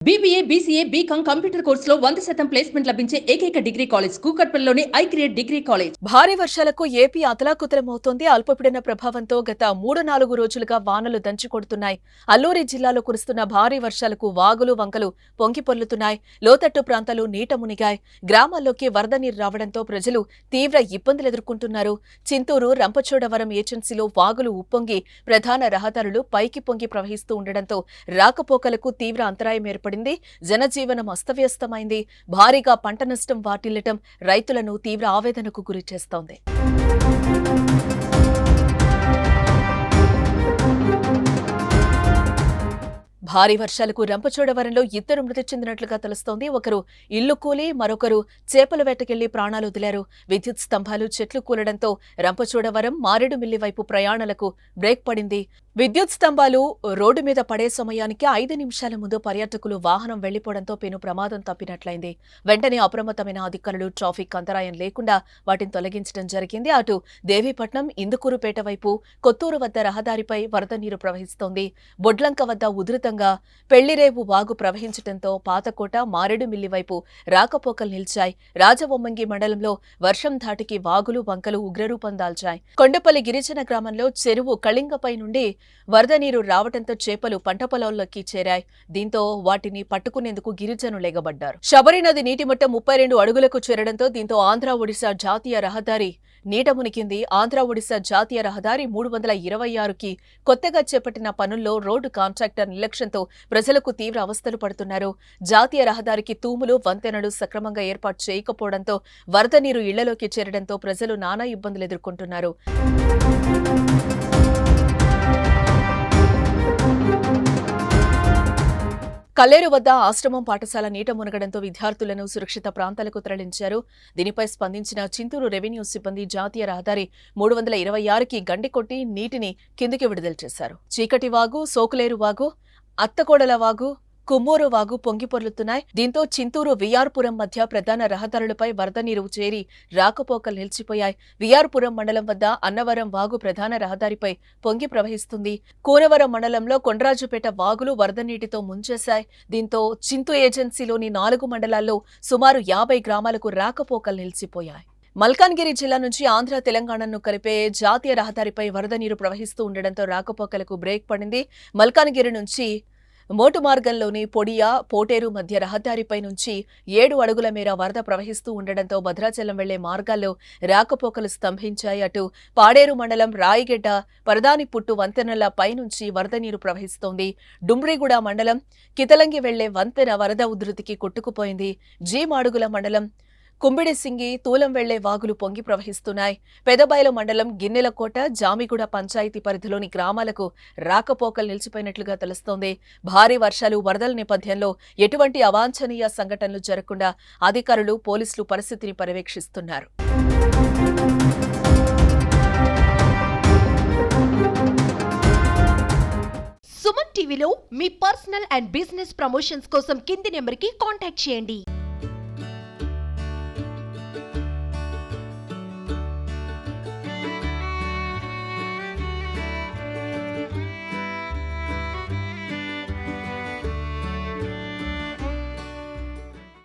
BBA, BCA, BCom computer కోర్సులో 100% placement లభించే ఏకైక డిగ్రీ కాలేజ్ కూకట్పల్లిలోని ఐక్రియేట్ డిగ్రీ కాలేజ్. భారీ వర్షాలకు ఏపీ అతలాకుతలమవుతోంది. అల్పపీడన ప్రభావంతో గత 3-4 రోజులుగా వానలు దంచుకొడుతున్నాయి. అల్లూరి జిల్లాలో కురుస్తున్న భారీ వర్షాలకు వాగులు, వంకలు పొంగి పొర్లుతున్నాయి. లోతట్టు ప్రాంతాలు నీట మునిగాయి. గ్రామాల్లోకి వరద నీరు రావడంతో ప్రజలు తీవ్ర ఇబ్బందులు ఎదుర్కొంటున్నారు. చింతూరు, రంపచోడవరం ఏజెన్సీలో వాగులు ఉప్పొంగి ప్రధాన రహదారులు పైకి పొంగి ప్రవహిస్తూ ఉండడంతో రాకపోకలకు తీవ్ర అంతరాయం ఏర్పడింది. జనజీవనం అస్తవ్యస్తమైంది. భారీగా పంట నష్టం వాటిల్లటం రైతులను తీవ్ర ఆవేదనకు గురి చేస్తోంది. భారీ వర్షాలకు రంపచోడవరంలో 2 మృతి చెందినట్లుగా తెలుస్తోంది. ఒకరు ఇల్లు కూలి, మరొకరు చేపల వేటకెళ్లి ప్రాణాలు వదిలారు. విద్యుత్ స్తంభాలు, చెట్లు కూలడంతో రంపచోడవరం మారేడుమిల్లి వైపు ప్రయాణాలకు బ్రేక్ పడింది. విద్యుత్ స్తంభాలు రోడ్డు మీద పడే సమయానికి 5 నిమిషాల ముందు పర్యాటకులు వాహనం వెళ్లిపోవడంతో పెను ప్రమాదం తప్పినట్లయింది. వెంటనే అప్రమత్తమైన అధికారులు ట్రాఫిక్ అంతరాయం లేకుండా వాటిని తొలగించడం జరిగింది. అటు దేవీపట్నం, ఇందుకూరుపేట వైపు కొత్తూరు వద్ద రహదారిపై వరద నీరు ప్రవహిస్తోంది. బొడ్లంక వద్ద ఉధృతంగా పెళ్లిరేవు వాగు ప్రవహించడంతో పాతకోట, మారేడుమిల్లి వైపు రాకపోకలు నిలిచాయి. రాజవొమ్మంగి మండలంలో వర్షం ధాటికి వాగులు, వంకలు ఉగ్రరూపం దాల్చాయి. కొండపల్లి గిరిజన గ్రామంలో చెరువు కళింగపై నుండి వరద నీరు రావడంతో చేపలు పంట పొలాల్లోకి చేరాయి. దీంతో వాటిని పట్టుకునేందుకు గిరిజనులు ఎగబడ్డారు. శబరి నది నీటి మట్టం 32 అడుగులకు చేరడంతో దీంతో ఆంధ్ర-ఒడిశా జాతీయ రహదారి నీట మునిగింది. ఆంధ్ర-ఒడిశా జాతీయ రహదారి 326కి కొత్తగా చేపట్టిన పనుల్లో రోడ్డు కాంట్రాక్టర్ నిర్లక్ష్యంతో ప్రజలకు తీవ్ర అవస్థలు పడుతున్నారు. జాతీయ రహదారికి తూములు, వంతెనలు సక్రమంగా ఏర్పాటు చేయకపోవడంతో వరద నీరు ఇళ్లలోకి చేరడంతో ప్రజలు నానా ఇబ్బందులు ఎదుర్కొంటున్నారు. కల్లేరు వద్ద ఆశ్రమం పాఠశాల నీట మునగడంతో విద్యార్థులను సురక్షిత ప్రాంతాలకు తరలించారు. దీనిపై స్పందించిన చింతూరు రెవెన్యూ సిబ్బంది జాతీయ రహదారి 326కి గండి కొట్టి నీటిని కిందికి విడుదల చేశారు. చీకటి వాగు, సోకులేరు వాగు, అత్తకోడల వాగు, కుమ్మూరు వాగు పొంగి పొర్లుతున్నాయి. దీంతో చింతూరు, విఆర్పురం మధ్య ప్రధాన రహదారులపై వరద నీరు చేరి రాకపోకలు నిలిచిపోయాయి. విఆర్పురం మండలం వద్ద అన్నవరం వాగు ప్రధాన రహదారిపై పొంగి ప్రవహిస్తుంది. కూనవరం మండలంలో కొండ్రాజుపేట వాగులు వరద నీటితో ముంచేశాయి. దీంతో చింతూ ఏజెన్సీలోని 4 మండలాల్లో సుమారు 50 గ్రామాలకు రాకపోకలు నిలిచిపోయాయి. మల్కాన్గిరి జిల్లా నుంచి ఆంధ్ర, తెలంగాణను కలిపే జాతీయ రహదారిపై వరద నీరు ప్రవహిస్తూ ఉండడంతో రాకపోకలకు బ్రేక్ పడింది. మల్కాన్గిరి నుంచి మోటు మార్గంలోని పొడియా, పోటేరు మధ్య రహదారిపై నుంచి 7 అడుగుల మేర వరద ప్రవహిస్తూ ఉండడంతో భద్రాచలం వెళ్లే మార్గాల్లో రాకపోకలు స్తంభించాయి. అటు పాడేరు మండలం రాయిగెడ్డ, పరదానిపుట్టు వంతెనల పైనుంచి వరద నీరు ప్రవహిస్తోంది. డుమ్రిగూడ మండలం కితలంగి వెళ్లే వంతెన వరద ఉధృతికి కొట్టుకుపోయింది. మాడుగుల మండలం కుంబిడిసింగి, తూలం వెళ్లే వాగులు పొంగి ప్రవహిస్తున్నాయి. పెదబయలు మండలం గిన్నెలకోట, జామిగూడ పంచాయతీ పరిధిలోని గ్రామాలకు రాకపోకలు నిలిచిపోయినట్లుగా తెలుస్తోంది. భారీ వర్షాలు, వరదల నేపథ్యంలో ఎటువంటి అవాంఛనీయ సంఘటనలు జరగకుండా అధికారులు, పోలీసులు పరిస్థితిని పర్యవేక్షిస్తున్నారు. సుమన్ టీవీలో మీ పర్సనల్ అండ్ బిజినెస్ ప్రమోషన్స్ కోసం కింది నెంబర్కి కాంటాక్ట్ చేయండి.